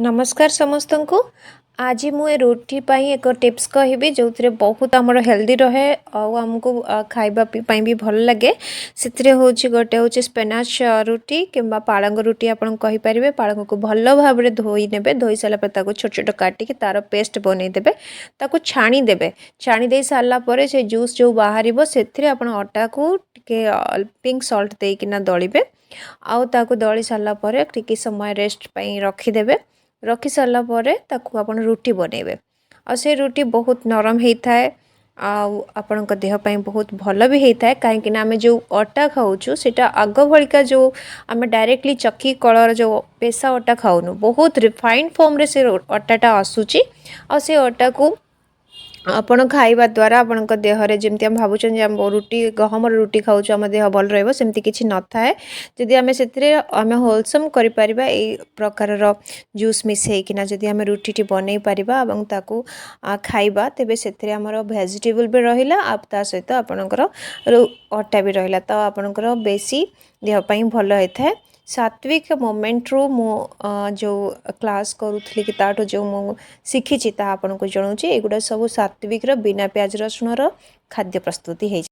नमस्कार समस्त को आज मुझे रोटी पाई एक टिप्स कहबी जो थे बहुत आमर हेल्दी रहे आमको खाइबा भी भल लगे से हूँ गोटे हूँ स्पेनाच रुटी किंबा पालंग रुटी आपन कहींपारे पालंग को भल भाव में धोई ने धोई सारापर छोट छोट काटिक तार पेस्ट बनईदेवे छाणीदेवे छाणी दे सारापर से जूस जो बाहर से अटा को टे पिंक सल्ट देकिना दलिबे आउ ताकू दली सारापर टिके समय रेस्ट पाई रखीदेवे रखी सारा पर आपन रुटी बनइबे आ से रुटी बहुत नरम होता है आपण देहपाई बहुत भल भी होता है कहीं आम जो अटा खाऊँ सेटा आग भलिका जो आम डायरेक्टली चक्की कलर जो पेसा अटा खाऊनु बहुत रिफाइंड फॉर्म रे से अटाटा आसूची आ से अटा को आपण खाइबा द्वारा आपण देहरे जमी आम भावुन रुटी गहम रुटी खाऊँ आम देह भल रमती किसी न थाए जदि आम से आम होलसम कर प्रकार जूस मिसेकिना जदि आम रुटी बनई पारिबा एवं ताकू खाइबा तेबे से आमर वेजिटेबल भी रहिला ता सहित आपणकर अटा भी रहिला तो आपणकर बेसी देहपाई भल होता है सात्विक मोमेंट रू मु जो क्लास करूथली कि ताठो जो मु शिखी आपको जनाऊँ एगुड़ा सब सात्विक बिना प्याज रसुण खाद्य प्रस्तुति है।